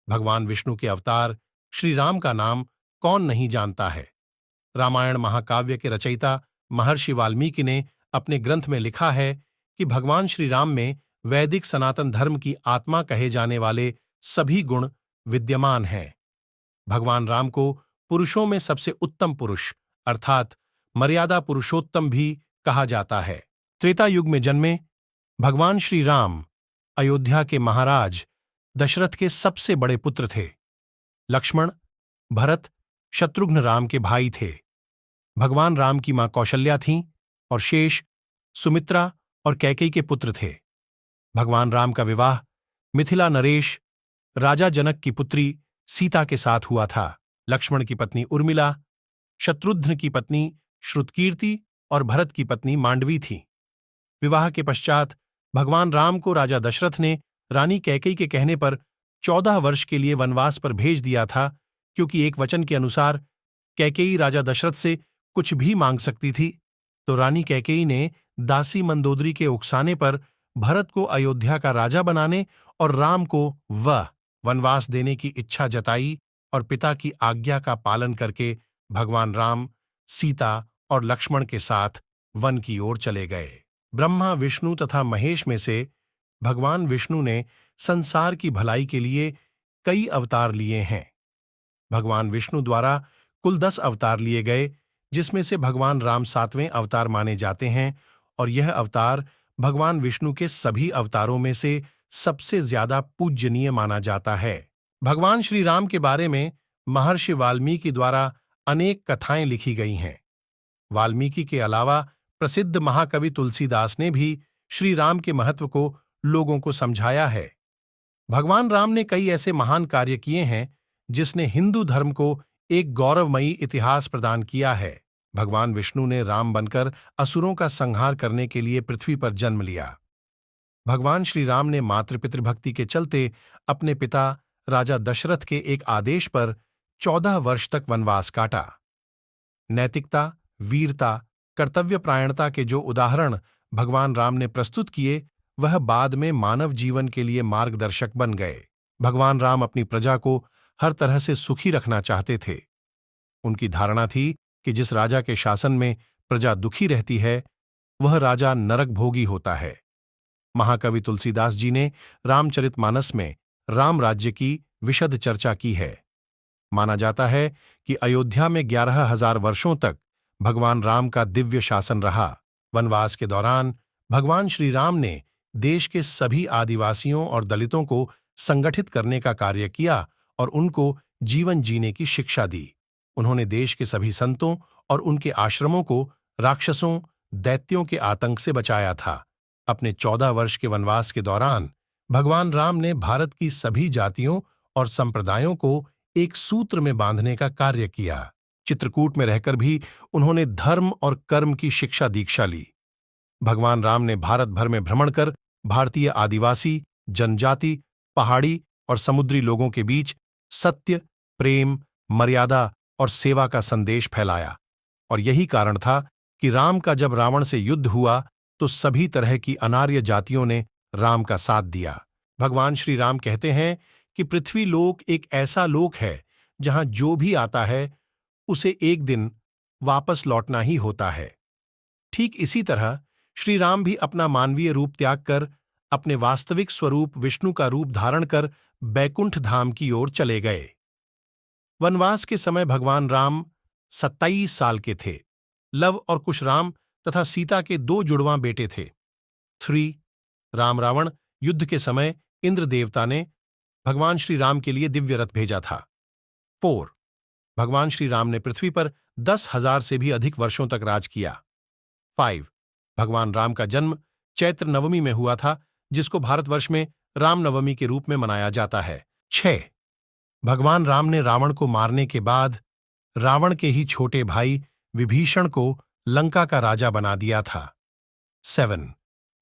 भगवान विष्णु के अवतार श्री राम का नाम कौन नहीं जानता है। रामायण महाकाव्य के रचयिता महर्षि वाल्मीकि ने अपने ग्रंथ में लिखा है कि भगवान श्री राम में वैदिक सनातन धर्म की आत्मा कहे जाने वाले सभी गुण विद्यमान हैं। भगवान राम को पुरुषों में सबसे उत्तम पुरुष अर्थात मर्यादा पुरुषोत्तम भी कहा जाता है। त्रेता युग में जन्मे भगवान श्री राम अयोध्या के महाराज दशरथ के सबसे बड़े पुत्र थे। लक्ष्मण, भरत, शत्रुघ्न राम के भाई थे। भगवान राम की मां कौशल्या थीं और शेष, सुमित्रा और कैकेयी के पुत्र थे। भगवान राम का विवाह मिथिला नरेश राजा जनक की पुत्री सीता के साथ हुआ था। लक्ष्मण की पत्नी उर्मिला, शत्रुघ्न की पत्नी श्रुतकीर्ति और भरत की पत्नी मांडवी थी। विवाह के पश्चात भगवान राम को राजा दशरथ ने रानी कैकेयी के कहने पर 14 वर्ष के लिए वनवास पर भेज दिया था, क्योंकि एक वचन के अनुसार कैकेयी राजा दशरथ से कुछ भी मांग सकती थी। तो रानी कैकेयी ने दासी मंदोदरी के उकसाने पर भरत को अयोध्या का राजा बनाने और राम को वनवास देने की इच्छा जताई और पिता की आज्ञा का पालन करके भगवान राम, सीता और लक्ष्मण के साथ वन की ओर चले गए। ब्रह्मा, विष्णु तथा महेश में से भगवान विष्णु ने संसार की भलाई के लिए कई अवतार लिए हैं। भगवान विष्णु द्वारा कुल 10 अवतार लिए गए, जिसमें से भगवान राम 7वें अवतार माने जाते हैं और यह अवतार भगवान विष्णु के सभी अवतारों में से सबसे ज्यादा पूज्यनीय माना जाता है। भगवान श्री राम के बारे में महर्षि वाल्मीकि द्वारा अनेक कथाएं लिखी गई हैं। वाल्मीकि के अलावा प्रसिद्ध महाकवि तुलसीदास ने भी श्री राम के महत्व को लोगों को समझाया है। भगवान राम ने कई ऐसे महान कार्य किए हैं जिसने हिंदू धर्म को एक गौरवमयी इतिहास प्रदान किया है। भगवान विष्णु ने राम बनकर असुरों का संहार करने के लिए पृथ्वी पर जन्म लिया। भगवान श्री राम ने मातृपितृभक्ति के चलते अपने पिता राजा दशरथ के एक आदेश पर 14 वर्ष तक वनवास काटा। नैतिकता, वीरता, कर्तव्यपरायणता के जो उदाहरण भगवान राम ने प्रस्तुत किए, वह बाद में मानव जीवन के लिए मार्गदर्शक बन गए। भगवान राम अपनी प्रजा को हर तरह से सुखी रखना चाहते थे। उनकी धारणा थी कि जिस राजा के शासन में प्रजा दुखी रहती है, वह राजा नरक भोगी होता है। महाकवि तुलसीदास जी ने रामचरितमानस में राम राज्य की विशद चर्चा की है। माना जाता है कि अयोध्या में 11,000 वर्षों तक भगवान राम का दिव्य शासन रहा। वनवास के दौरान भगवान श्री राम ने देश के सभी आदिवासियों और दलितों को संगठित करने का कार्य किया और उनको जीवन जीने की शिक्षा दी। उन्होंने देश के सभी संतों और उनके आश्रमों को राक्षसों, दैत्यों के आतंक से बचाया था। अपने 14 वर्ष के वनवास के दौरान भगवान राम ने भारत की सभी जातियों और संप्रदायों को एक सूत्र में बांधने का कार्य किया। चित्रकूट में रहकर भी उन्होंने धर्म और कर्म की शिक्षा दीक्षा ली। भगवान राम ने भारत भर में भ्रमण कर भारतीय आदिवासी, जनजाति, पहाड़ी और समुद्री लोगों के बीच सत्य, प्रेम, मर्यादा और सेवा का संदेश फैलाया। और यही कारण था कि राम का जब रावण से युद्ध हुआ तो सभी तरह की अनार्य जातियों ने राम का साथ दिया। भगवान श्री राम कहते हैं कि पृथ्वी लोक एक ऐसा लोक है जहां जो भी आता है उसे एक दिन वापस लौटना ही होता है। ठीक इसी तरह श्री राम भी अपना मानवीय रूप त्याग कर अपने वास्तविक स्वरूप विष्णु का रूप धारण कर बैकुंठ धाम की ओर चले गए। वनवास के समय भगवान राम 27 साल के थे। लव और कुश राम तथा सीता के 2 जुड़वां बेटे थे। 3 राम रावण युद्ध के समय इंद्र देवता ने भगवान श्री राम के लिए दिव्य रथ भेजा था। 4 भगवान श्री राम ने पृथ्वी पर 10,000 से भी अधिक वर्षों तक राज किया। 5 भगवान राम का जन्म चैत्र नवमी में हुआ था, जिसको भारतवर्ष में रामनवमी के रूप में मनाया जाता है। 6 भगवान राम ने रावण को मारने के बाद रावण के ही छोटे भाई विभीषण को लंका का राजा बना दिया था। 7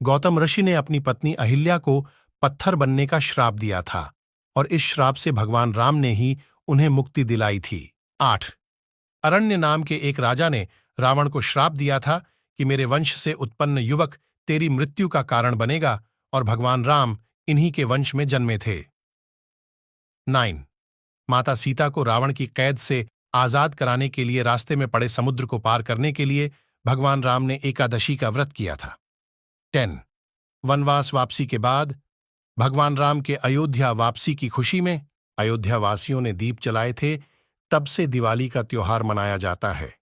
गौतम ऋषि ने अपनी पत्नी अहिल्या को पत्थर बनने का श्राप दिया था और इस श्राप से भगवान राम ने ही उन्हें मुक्ति दिलाई थी। 8 अरण्य नाम के एक राजा ने रावण को श्राप दिया था कि मेरे वंश से उत्पन्न युवक तेरी मृत्यु का कारण बनेगा, और भगवान राम इन्हीं के वंश में जन्मे थे। 9. माता सीता को रावण की कैद से आजाद कराने के लिए रास्ते में पड़े समुद्र को पार करने के लिए भगवान राम ने एकादशी का व्रत किया था। 10. वनवास वापसी के बाद भगवान राम के अयोध्या वापसी की खुशी में अयोध्या वासियों ने दीप जलाए थे, तब से दिवाली का त्योहार मनाया जाता है।